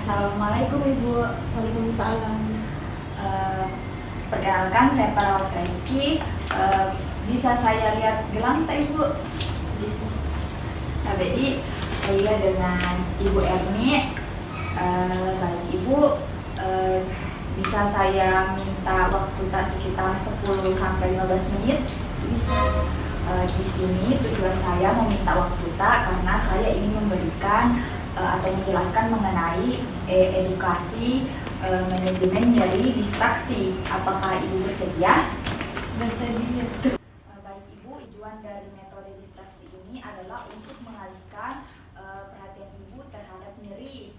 Assalamualaikum Ibu. Waalaikumsalam. Eh, Perkenalkan saya perawat Reski. Bisa saya lihat gelang tak Ibu? Bisa. Nah, jadi saya dengan Ibu Erni. Baik Ibu, bisa saya minta waktu tak sekitar 10 sampai 15 menit? Bisa. Di sini tujuan saya meminta waktu tak karena saya ingin memberikan atau menjelaskan mengenai edukasi manajemen nyeri distraksi. Apakah Ibu bersedia? Bersedia. Baik Ibu, tujuan dari metode distraksi ini adalah untuk mengalihkan perhatian Ibu terhadap nyeri,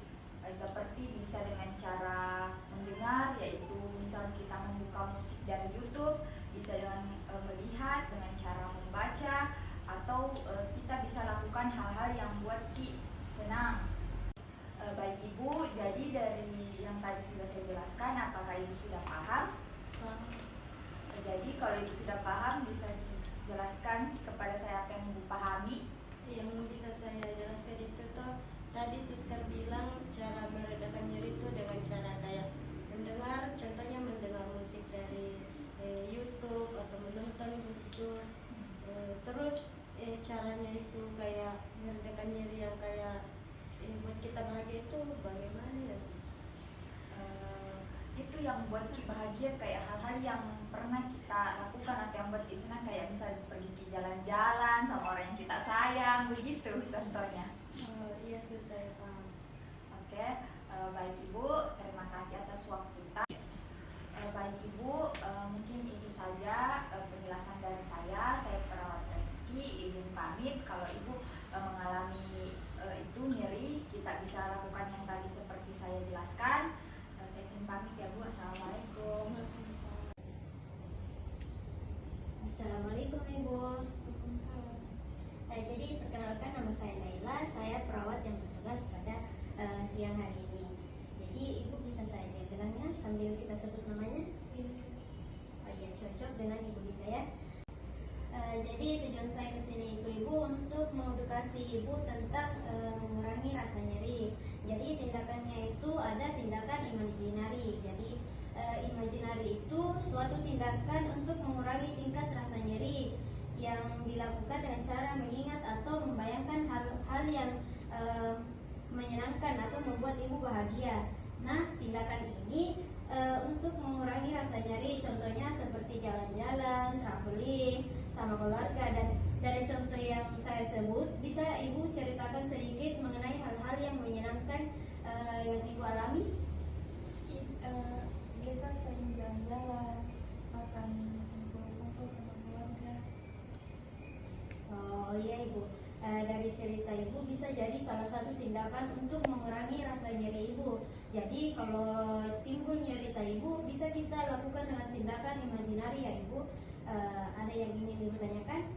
seperti bisa dengan cara mendengar, yaitu misal kita membuka musik dari YouTube, bisa dengan melihat, dengan cara membaca, atau kita bisa lakukan hal-hal yang buat Ki senang. Baik Ibu, jadi dari yang tadi sudah saya jelaskan, apakah Ibu sudah paham? Jadi kalau Ibu sudah paham, bisa dijelaskan kepada saya apa yang Ibu pahami? Yang bisa saya jelaskan itu tuh tadi suster bilang cara meredakan nyeri itu dengan cara kayak mendengar, contohnya mendengar musik dari YouTube atau menonton gitu. Terus caranya itu kayak meredakan nyeri yang kayak buat kita bahagia itu bagaimana ya sus? Itu yang buat Ki bahagia, kayak hal-hal yang pernah kita lakukan atau yang buat Ki senang, kayak misal pergi ke jalan-jalan sama orang yang kita sayang, begitu contohnya. Iya sus, saya paham. Oke, baik Ibu, terima kasih atas waktu. Baik Ibu, mungkin itu saja penjelasan dari saya. Saya perawat Reski, izin pamit. Kalau Ibu mengalami itu nyeri, kita bisa lakukan yang tadi seperti saya jelaskan. Saya izin pamit ya Bu. Assalamualaikum. Assalamualaikum Ibu. Jadi perkenalkan, nama saya Naila, saya perawat yang bertugas pada siang hari ini. Jadi Ibu bisa saya lihat gelangnya sambil kita sebut namanya? Oh iya, cocok dengan Ibu Dita ya. Jadi tujuan saya kesini itu Ibu untuk mengedukasi Ibu tentang mengurangi rasa nyeri. Jadi tindakannya itu ada tindakan imajinari. Jadi imajinari itu suatu tindakan untuk mengurangi tingkat rasa nyeri yang dilakukan dengan cara mengingat atau membayangkan hal-hal yang menyenangkan atau membuat Ibu bahagia. Nah, tindakan ini untuk mengurangi rasa nyeri, contohnya seperti jalan-jalan, traveling sama keluarga. Dan dari contoh yang saya sebut, bisa Ibu ceritakan sedikit mengenai hal-hal yang menyenangkan yang Ibu alami? Biasa sering jalan-jalan, makan kumpul-kumpul sama keluarga. Oh iya Ibu, dari cerita Ibu bisa jadi salah satu tindakan untuk mengurangi rasa nyeri Ibu. Jadi kalau timbul nyeri Ibu, bisa kita lakukan dengan tindakan imajinari ya Ibu. Ada yang ingin Ibu tanyakan?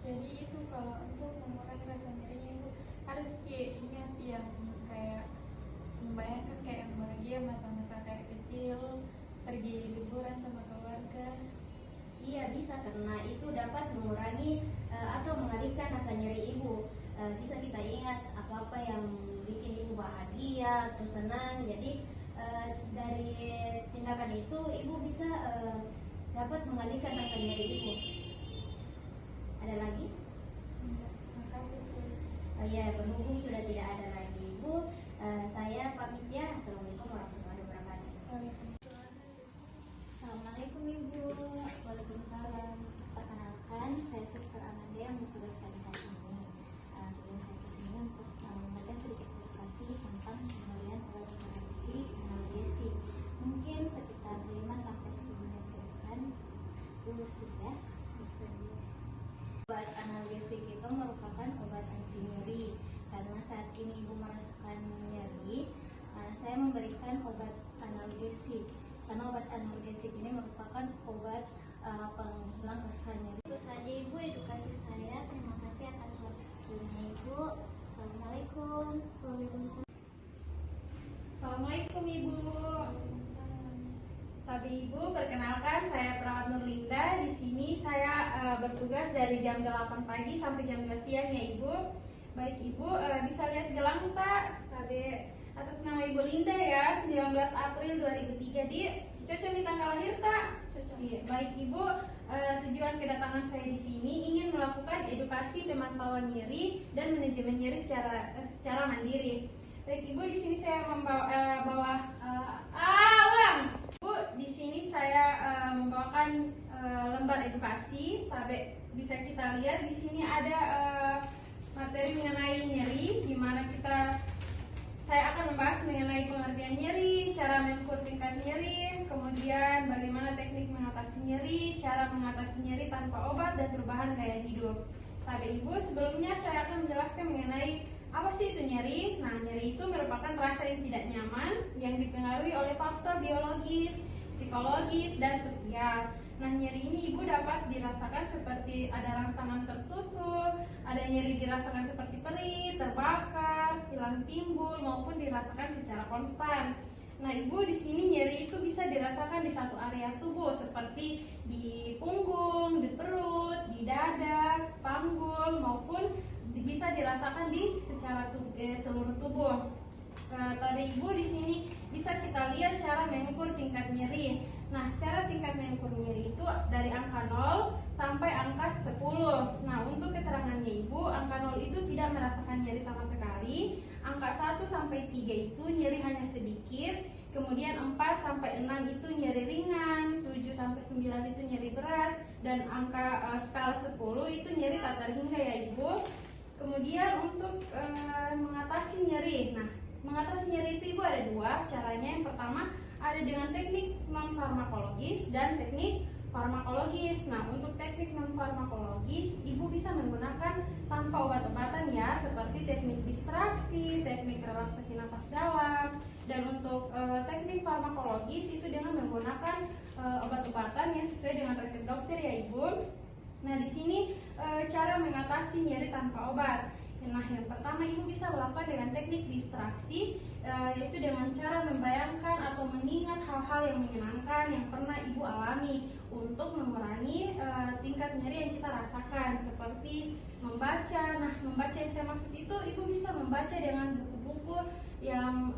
Jadi itu kalau untuk mengurangi rasa nyerinya itu harus ingat yang kayak membayangkan kayak yang bahagia, masa-masa kayak kecil, pergi liburan sama keluarga. Iya bisa, karena itu dapat mengurangi atau mengalihkan rasa nyeri Ibu. Bisa kita ingat apa-apa yang bikin Ibu bahagia atau senang. Jadi dari tindakan itu Ibu bisa dapat mengalihkan rasa nyeri Ibu. Ada lagi? Makasih sus. Oh ya, berhubung sudah tidak ada lagi Ibu, saya pamit ya. Assalamualaikum warahmatullahi wabarakatuh. Assalamualaikum Ibu. Waalaikumsalam. Perkenalkan, saya Suster Amanda yang bertugas pada hari ini. Tujuan saya kesini untuk memberikan sedikit edukasi tentang pemberian obat antinyeri analgesik. Mungkin sekitar 5 sampai 10 menit ke depan. Ibu bersedia? Bersedia. Obat analgesik itu merupakan obat anti nyeri. Karena saat ini Ibu merasakan nyeri, saya memberikan obat analgesik. Karena obat analgesik ini merupakan obat penghilang rasa nyeri. Itu saja Ibu edukasi saya. Terima kasih atas waktunya Ibu. Assalamualaikum. Waalaikumsalam. Assalamualaikum Ibu. Tapi Ibu, perkenalkan saya perawat Nurlinda. Di sini saya bertugas dari jam 8 pagi sampai jam 2 siang ya Ibu. Baik Ibu, bisa lihat gelang tak? Tapi Atas nama Ibu Linda ya, 19 April 2003. Cocok di tanggal lahir tak? Cocok. Iya, baik Ibu. Tujuan kedatangan saya di sini ingin melakukan edukasi pemantauan nyeri dan manajemen nyeri secara mandiri. Baik Ibu, di sini saya membawa Bu, di sini saya membawakan lembar edukasi. Tapi bisa kita lihat di sini ada materi mengenai nyeri, di mana saya akan membahas mengenai pengertian nyeri, cara mengukur tingkat nyeri, kemudian bagaimana teknik mengatasi nyeri, cara mengatasi nyeri tanpa obat, dan perubahan gaya hidup. Sahabat Ibu, sebelumnya saya akan menjelaskan mengenai apa sih itu nyeri. Nah, nyeri itu merupakan rasa yang tidak nyaman yang dipengaruhi oleh faktor biologis, psikologis, dan sosial. Nah, nyeri ini Ibu dapat dirasakan seperti ada rangsangan tertusuk, ada nyeri dirasakan seperti perih, terbakar, hilang timbul, maupun dirasakan secara konstan. Nah, Ibu di sini nyeri itu bisa dirasakan di satu area tubuh seperti di punggung, di perut, di dada, panggul, maupun bisa dirasakan di seluruh tubuh. Tadi Ibu di sini bisa kita lihat cara mengukur tingkat nyeri. Nah, cara tingkat mengukur nyeri itu dari angka 0 sampai angka 10. Nah, untuk keterangannya Ibu, angka 0 itu tidak merasakan nyeri sama sekali. Angka 1 sampai 3 itu nyeri hanya sedikit. Kemudian 4 sampai 6 itu nyeri ringan, 7 sampai 9 itu nyeri berat, dan angka skala 10 itu nyeri tak terhingga ya Ibu. Kemudian untuk mengatasi nyeri. Nah, mengatasi nyeri itu Ibu ada dua caranya. Yang pertama ada dengan teknik non farmakologis dan teknik farmakologis. Nah, untuk teknik non farmakologis Ibu bisa menggunakan tanpa obat-obatan ya, seperti teknik distraksi, teknik relaksasi napas dalam. Dan untuk teknik farmakologis itu dengan menggunakan obat-obatan yang sesuai dengan resep dokter ya Ibu. Nah, di sini cara mengatasi nyeri tanpa obat. Nah, yang pertama Ibu bisa melakukan dengan teknik distraksi, yaitu dengan cara membayangkan atau mengingat hal-hal yang menyenangkan yang pernah Ibu alami untuk mengurangi tingkat nyeri yang kita rasakan, seperti membaca. Nah, membaca yang saya maksud itu Ibu bisa membaca dengan buku-buku yang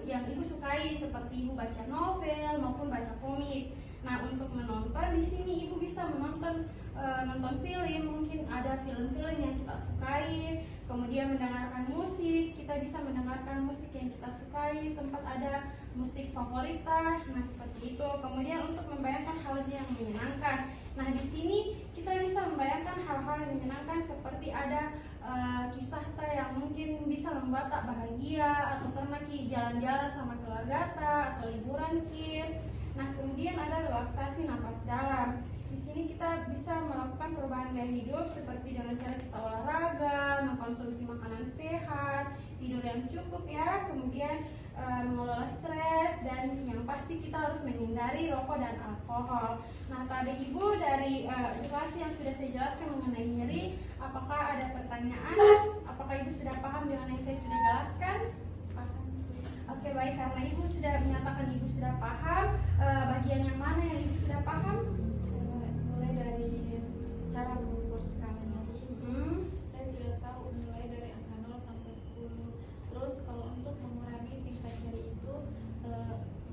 Ibu sukai, seperti Ibu baca novel maupun baca komik. Nah, untuk menonton di sini Ibu bisa nonton film, mungkin ada film-film yang kita sukai. Kemudian mendengarkan musik, kita bisa mendengarkan musik yang kita sukai, sempat ada musik favorita. Nah, seperti itu. Kemudian untuk membayangkan hal yang menyenangkan. Nah, di sini kita bisa membayangkan hal-hal yang menyenangkan seperti ada kisah yang mungkin bisa membuat tak bahagia, atau pernah jalan-jalan sama keluarga atau liburan Nah, kemudian ada relaksasi napas dalam. Di sini kita bisa melakukan perubahan gaya hidup seperti dengan cara kita olahraga, mengkonsumsi makanan sehat, tidur yang cukup ya, kemudian mengelola stres, dan yang pasti kita harus menghindari rokok dan alkohol. Nah, tadi Ibu dari edukasi yang sudah saya jelaskan mengenai nyeri, apakah ada pertanyaan? Apakah Ibu sudah paham dengan yang saya sudah jelaskan? Oke, baik, karena Ibu sudah menyatakan Ibu sudah paham, bagian yang mana yang Ibu sudah paham? Mulai dari cara mengukur skala nyeri. Saya sudah tahu mulai dari angka 0 sampai 10. Terus kalau untuk mengurangi tingkat nyeri itu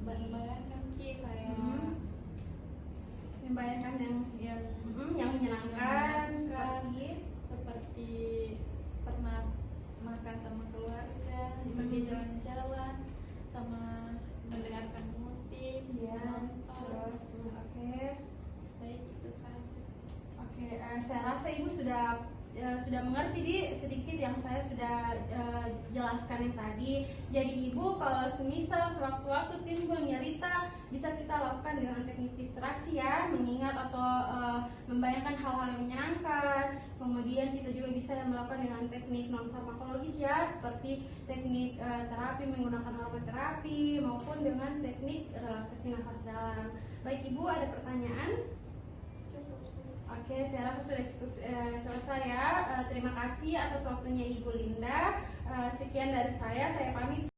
bayangkan kayak membayangkan yang menyenangkan, seperti pernah makan sama keluarga, pergi jalan-jalan, sama mendengarkan musik, terus baik itu saja. Oke, saya rasa Ibu sudah mengerti sedikit yang saya sudah jelaskan yang tadi. Jadi Ibu kalau semisal sewaktu-waktu timbul nyerita, bisa kita lakukan dengan teknik distraksi ya, mengingat atau membayangkan hal-hal yang menyenangkan. Kemudian kita juga bisa melakukan dengan teknik non farmakologis ya, seperti teknik terapi menggunakan aromaterapi maupun dengan teknik relaksasi nafas dalam. Baik Ibu, ada pertanyaan? Oke, saya rasa sudah cukup selesai ya. Terima kasih atas waktunya Ibu Linda. Sekian dari saya pamit.